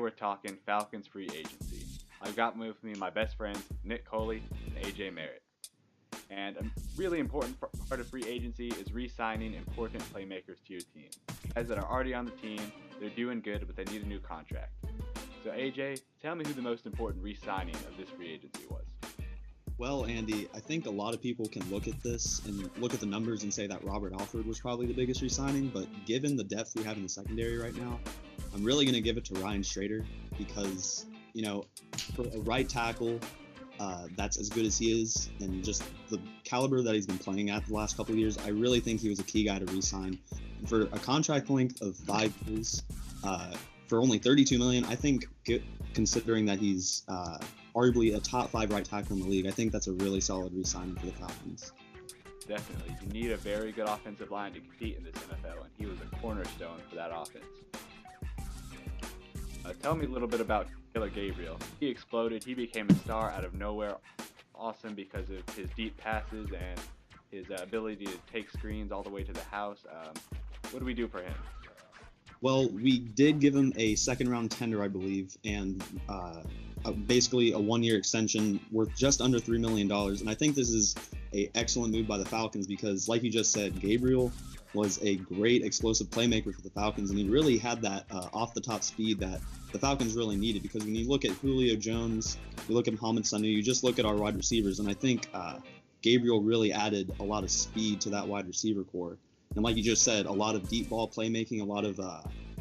we're talking Falcons free agency. I've got with me my best friends, Nick Coley and AJ Merritt. And a really important part of free agency is re-signing important playmakers to your team. Guys that are already on the team, they're doing good, but they need a new contract. So AJ, tell me who the most important re-signing of this free agency was. Well, Andy, I think a lot of people can look at this and look at the numbers and say that Robert Alford was probably the biggest re-signing, but given the depth we have in the secondary right now, I'm really going to give it to Ryan Strader because, for a right tackle that's as good as he is and just the caliber that he's been playing at the last couple of years, I really think he was a key guy to re-sign. For a contract length of 5 years, for only $32 million, I think, considering that he's arguably a top 5 right tackle in the league, I think that's a really solid re-signing for the Falcons. Definitely. You need a very good offensive line to compete in this NFL, and he was a cornerstone for that offense. Tell me a little bit about Killer Gabriel. He exploded. He became a star out of nowhere. Awesome because of his deep passes and his ability to take screens all the way to the house. What do we do for him? Well, we did give him a second-round tender, I believe, and basically a 1-year extension worth just under $3 million. And I think this is an excellent move by the Falcons because, like you just said, Gabriel was a great explosive playmaker for the Falcons, and he really had that off-the-top speed that the Falcons really needed. Because when you look at Julio Jones, you look at Mohamed Sanu, you just look at our wide receivers, and I think Gabriel really added a lot of speed to that wide receiver core. And like you just said, a lot of deep ball playmaking, a lot of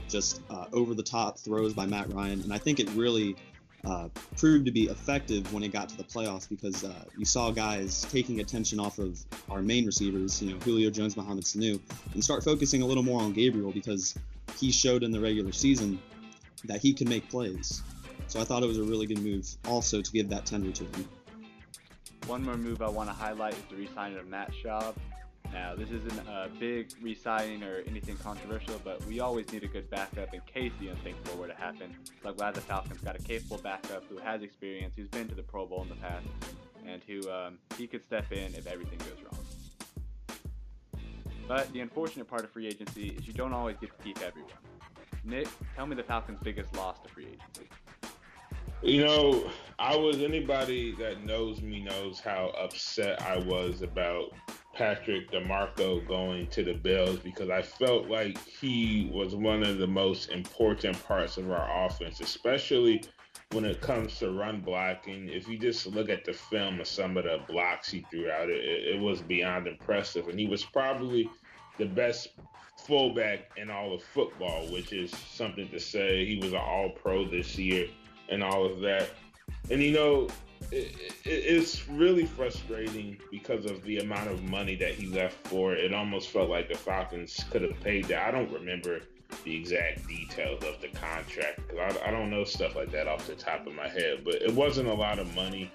just over-the-top throws by Matt Ryan, and I think it really proved to be effective when it got to the playoffs because you saw guys taking attention off of our main receivers, Julio Jones, Mohamed Sanu, and start focusing a little more on Gabriel because he showed in the regular season that he could make plays. So I thought it was a really good move also to give that tender to him. One more move I want to highlight is the re-signing of Matt Schaub. Now, this isn't a big re-signing or anything controversial, but we always need a good backup in case the unthinkable were to happen. So I'm glad the Falcons got a capable backup who has experience, who's been to the Pro Bowl in the past, and who he could step in if everything goes wrong. But the unfortunate part of free agency is you don't always get to keep everyone. Nick, tell me the Falcons' biggest loss to free agency. Anybody that knows me knows how upset I was about Patrick DeMarco going to the Bills because I felt like he was one of the most important parts of our offense, especially when it comes to run blocking. If you just look at the film of some of the blocks he threw out, it was beyond impressive. And he was probably the best fullback in all of football, which is something to say. He was an all-pro this year and all of that. And, it's really frustrating because of the amount of money that he left for. It almost felt like the Falcons could have paid that. I don't remember the exact details of the contract because I don't know stuff like that off the top of my head, but it wasn't a lot of money.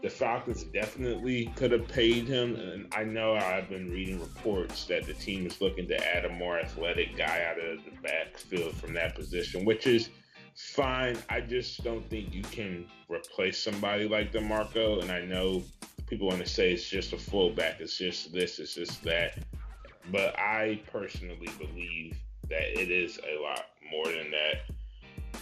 The Falcons definitely could have paid him, and I know I've been reading reports that the team is looking to add a more athletic guy out of the backfield from that position, which is fine. I just don't think you can replace somebody like DeMarco. And I know people want to say it's just a fullback, it's just this, it's just that. But I personally believe that it is a lot more than that.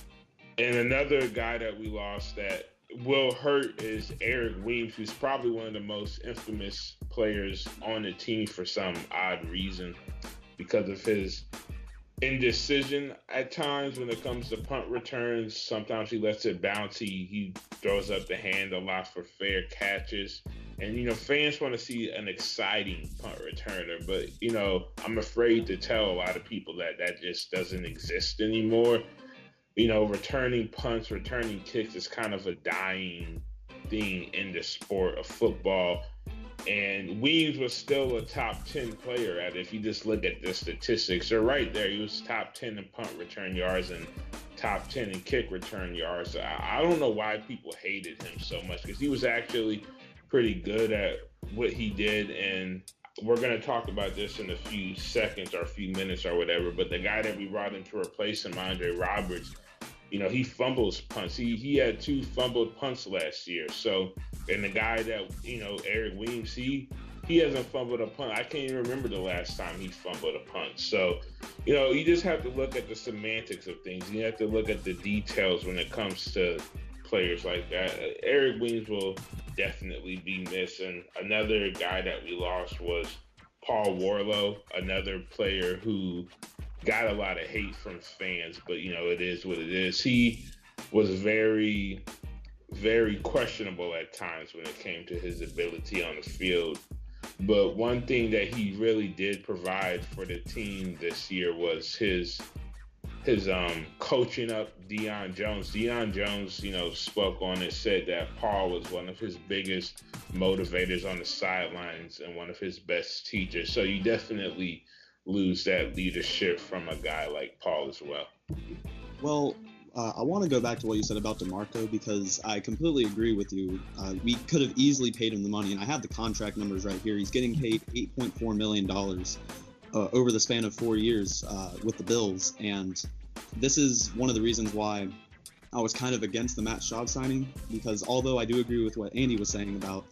And another guy that we lost that will hurt is Eric Weems, who's probably one of the most infamous players on the team for some odd reason because of his indecision at times when it comes to punt returns. Sometimes he lets it bounce. He throws up the hand a lot for fair catches. And, fans want to see an exciting punt returner. But, I'm afraid to tell a lot of people that just doesn't exist anymore. Returning punts, returning kicks is kind of a dying thing in the sport of football. And Weems was still a top 10 player at it. If you just look at the statistics, they're right there. He was top 10 in punt return yards and top 10 in kick return yards. So I don't know why people hated him so much because he was actually pretty good at what he did. And we're going to talk about this in a few seconds or a few minutes or whatever. But the guy that we brought in to replace him, Andre Roberts, he fumbles punts. He had 2 fumbled punts last year. So, and the guy that, Eric Weems, he he hasn't fumbled a punt. I can't even remember the last time he fumbled a punt. So, you just have to look at the semantics of things. You have to look at the details when it comes to players like that. Eric Weems will definitely be missing. Another guy that we lost was Paul Warlow, another player who got a lot of hate from fans, but it is what it is. He was very, very questionable at times when it came to his ability on the field. But one thing that he really did provide for the team this year was his coaching up Deion Jones. Deion Jones, spoke on it, said that Paul was one of his biggest motivators on the sidelines and one of his best teachers. So you definitely lose that leadership from a guy like Paul as well. Well, I want to go back to what you said about DeMarco because I completely agree with you. We could have easily paid him the money, and I have the contract numbers right here. He's getting paid $8.4 million over the span of 4 years with the Bills, and this is one of the reasons why I was kind of against the Matt Schaub signing, because although I do agree with what Andy was saying about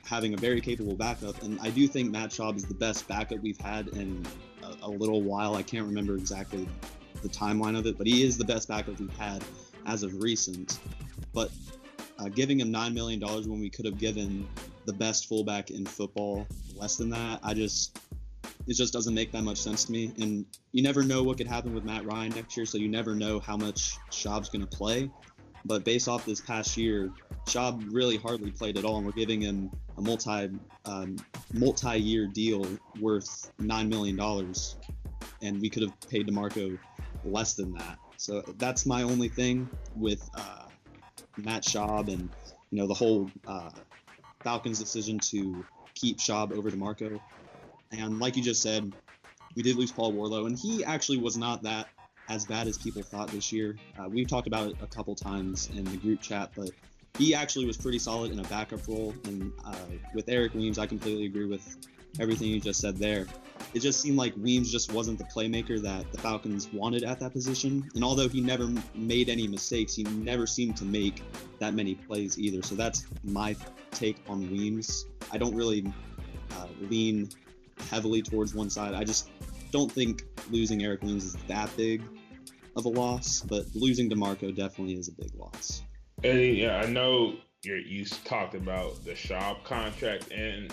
having a very capable backup, and I do think Matt Schaub is the best backup we've had in a little while. I can't remember exactly the timeline of it, but he is the best backup we've had as of recent. But giving him $9 million when we could have given the best fullback in football less than that, it just doesn't make that much sense to me. And you never know what could happen with Matt Ryan next year, so you never know how much Schaub's going to play. But based off this past year, Schaub really hardly played at all, and we're giving him a multi-year deal worth $9 million, and we could have paid DeMarco less than that. So that's my only thing with Matt Schaub and the whole Falcons decision to keep Schaub over DeMarco. And like you just said, we did lose Paul Warlow, and he actually was not that as bad as people thought this year. We've talked about it a couple times in the group chat, but he actually was pretty solid in a backup role. And with Eric Weems, I completely agree with everything you just said there. It just seemed like Weems just wasn't the playmaker that the Falcons wanted at that position. And although he never made any mistakes, he never seemed to make that many plays either. So that's my take on Weems. I don't really lean heavily towards one side. I just don't think losing Eric Weems is that big of a loss, but losing DeMarco definitely is a big loss. And yeah, I know you talked about the Schaub contract, and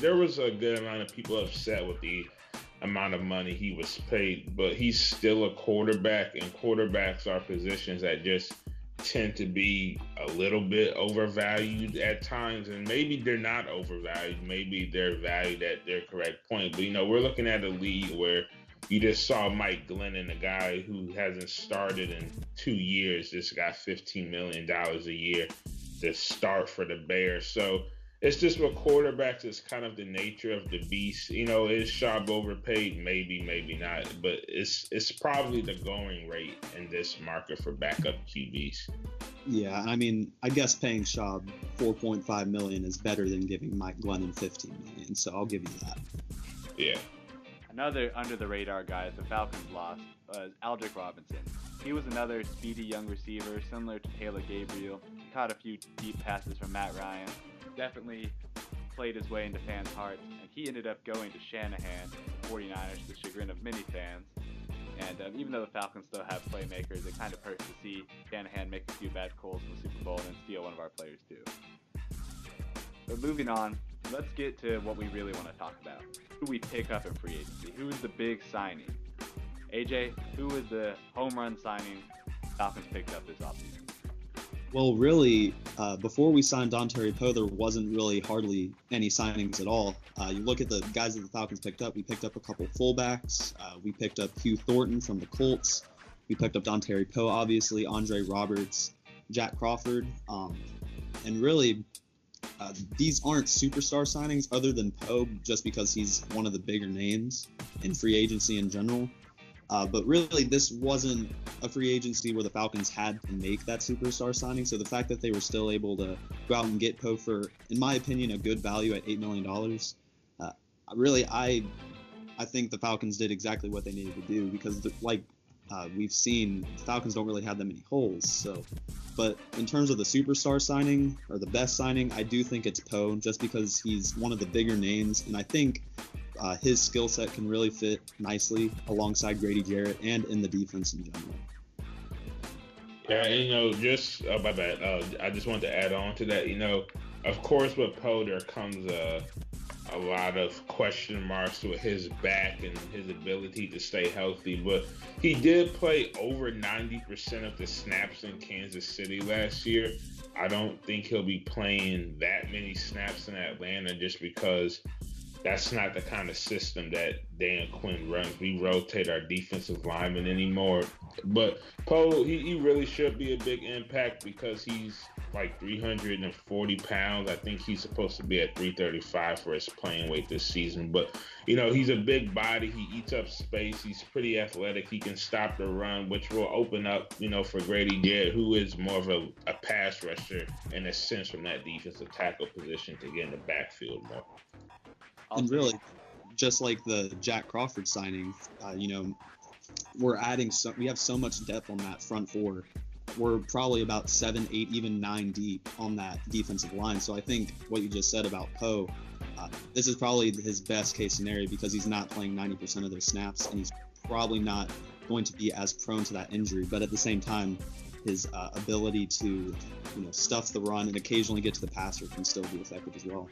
there was a good amount of people upset with the amount of money he was paid, but he's still a quarterback, and quarterbacks are positions that just tend to be a little bit overvalued at times, and maybe they're not overvalued, maybe they're valued at their correct point. But we're looking at a league where you just saw Mike Glennon, a guy who hasn't started in 2 years, just got $15 million a year to start for the Bears. So it's just with quarterbacks, it's kind of the nature of the beast. Is Schaub overpaid? Maybe, maybe not. But it's probably the going rate in this market for backup QBs. Yeah, I mean, I guess paying Schaub $4.5 million is better than giving Mike Glennon $15 million. So I'll give you that. Yeah. Another under-the-radar guy the Falcons lost was Aldrick Robinson. He was another speedy young receiver, similar to Taylor Gabriel. He caught a few deep passes from Matt Ryan. Definitely played his way into fans' hearts, and he ended up going to Shanahan, the 49ers, to the chagrin of many fans. And even though the Falcons still have playmakers, it kind of hurts to see Shanahan make a few bad calls in the Super Bowl and steal one of our players too. But moving on, let's get to what we really want to talk about. Who we pick up in free agency? Who is the big signing? AJ, who is the home run signing Falcons picked up this offseason? Well, really, before we signed Dontari Poe, there wasn't really hardly any signings at all. You look at the guys that the Falcons picked up. We picked up a couple fullbacks. We picked up Hugh Thornton from the Colts. We picked up Dontari Poe, obviously, Andre Roberts, Jack Crawford. And really, these aren't superstar signings other than Poe, just because he's one of the bigger names in free agency in general. But really, this wasn't a free agency where the Falcons had to make that superstar signing. So the fact that they were still able to go out and get Poe for, in my opinion, a good value at $8 million, I think the Falcons did exactly what they needed to do, because like we've seen the Falcons don't really have that many holes. So, but in terms of the superstar signing or the best signing, I do think it's Poe, just because he's one of the bigger names, and I think his skill set can really fit nicely alongside Grady Jarrett and in the defense in general. Yeah, and, just my bad. I just wanted to add on to that. Of course, with Poe, there comes a lot of question marks with his back and his ability to stay healthy. But he did play over 90% of the snaps in Kansas City last year. I don't think he'll be playing that many snaps in Atlanta, just because that's not the kind of system that Dan Quinn runs. We rotate our defensive linemen anymore. But Poe, he really should be a big impact, because he's like 340 pounds. I think he's supposed to be at 335 for his playing weight this season. But, he's a big body. He eats up space. He's pretty athletic. He can stop the run, which will open up, for Grady Jarrett, who is more of a pass rusher in a sense from that defensive tackle position, to get in the backfield more. And really, just like the Jack Crawford signing, we're adding we have so much depth on that front four. We're probably about 7, 8, even 9 deep on that defensive line. So I think what you just said about Poe, this is probably his best case scenario, because he's not playing 90% of those snaps, and he's probably not going to be as prone to that injury. But at the same time, his ability to stuff the run and occasionally get to the passer can still be effective as well.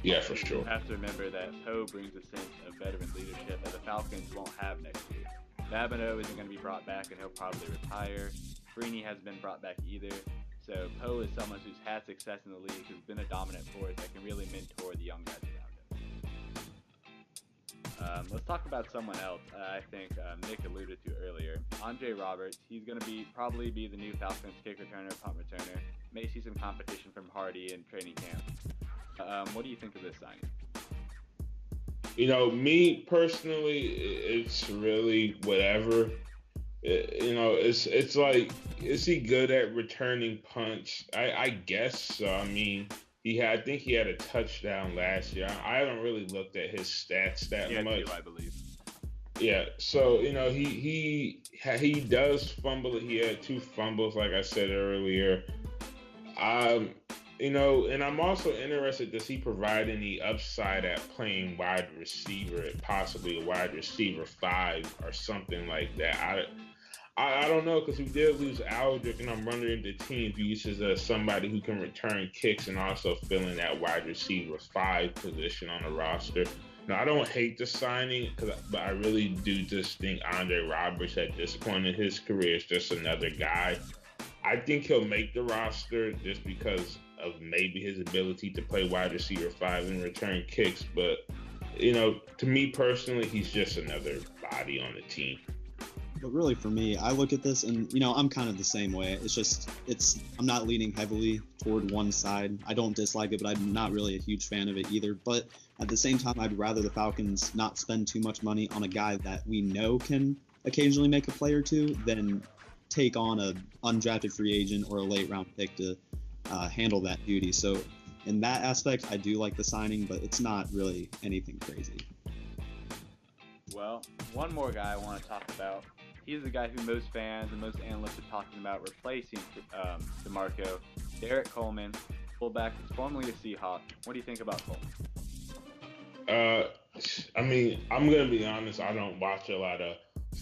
Yeah, for sure. You have to remember that Poe brings a sense of veteran leadership that the Falcons won't have next year. Babineau isn't going to be brought back, and he'll probably retire. Freeney hasn't been brought back either. So Poe is someone who's had success in the league, who's been a dominant force that can really mentor the young guys around him. Let's talk about someone else I think Nick alluded to earlier. Andre Roberts. He's going to probably be the new Falcons kick returner, punt returner. May see some competition from Hardy in training camp. What do you think of this signing? Me personally, it's really whatever. It's like, is he good at returning punts? I guess so. I mean, I think he had a touchdown last year. I haven't really looked at his stats that much. I believe. Yeah, so he does fumble. He had 2 fumbles, like I said earlier. And I'm also interested, does he provide any upside at playing wide receiver, possibly a wide receiver 5 or something like that? I don't know, because we did lose Aldrick, and I'm wondering if the team views as somebody who can return kicks and also fill in that wide receiver 5 position on the roster. Now, I don't hate the signing, but I really do just think Andre Roberts at this point in his career is just another guy. I think he'll make the roster just because of maybe his ability to play wide receiver 5 and return kicks. But, to me personally, he's just another body on the team. But really, for me, I look at this and, I'm kind of the same way. I'm not leaning heavily toward one side. I don't dislike it, but I'm not really a huge fan of it either. But at the same time, I'd rather the Falcons not spend too much money on a guy that we know can occasionally make a play or two than take on a undrafted free agent or a late round pick to handle that duty. So in that aspect, I do like the signing, but it's not really anything crazy. Well, one more guy I want to talk about. He's the guy who most fans and most analysts are talking about replacing DeMarco. Derek Coleman, fullback, formerly a Seahawk. What do you think about Coleman? I mean, I'm going to be honest, I don't watch a lot of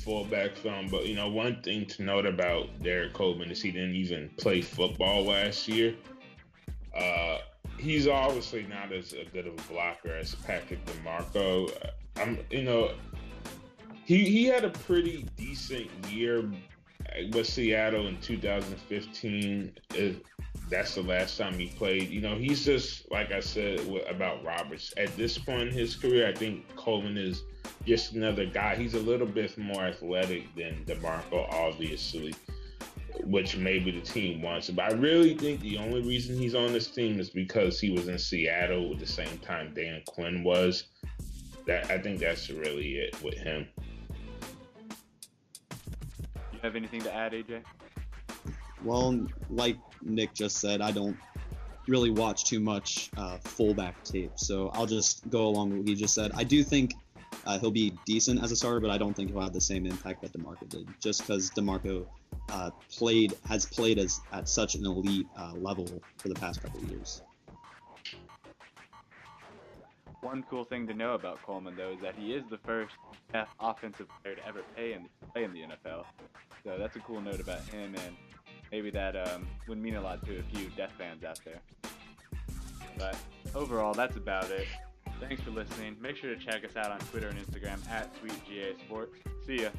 fullback film, but one thing to note about Derek Coleman is he didn't even play football last year. He's obviously not as good of a blocker as Patrick DeMarco. He had a pretty decent year with Seattle in 2015. That's the last time he played. He's just, like I said about Roberts, at this point in his career, I think Coleman is just another guy. He's a little bit more athletic than DeMarco, obviously, which maybe the team wants. But I really think the only reason he's on this team is because he was in Seattle at the same time Dan Quinn was. I think that's really it with him. You have anything to add, AJ? Well, like Nick just said, I don't really watch too much fullback tape, so I'll just go along with what he just said. I do think He'll be decent as a starter, but I don't think he'll have the same impact that DeMarco did, just because DeMarco has played at such an elite level for the past couple of years. One cool thing to know about Coleman, though, is that he is the first deaf offensive player to ever play in the NFL. So that's a cool note about him, and maybe that would mean a lot to a few deaf fans out there. But overall, that's about it. Thanks for listening. Make sure to check us out on Twitter and Instagram @SweetGASports. See ya.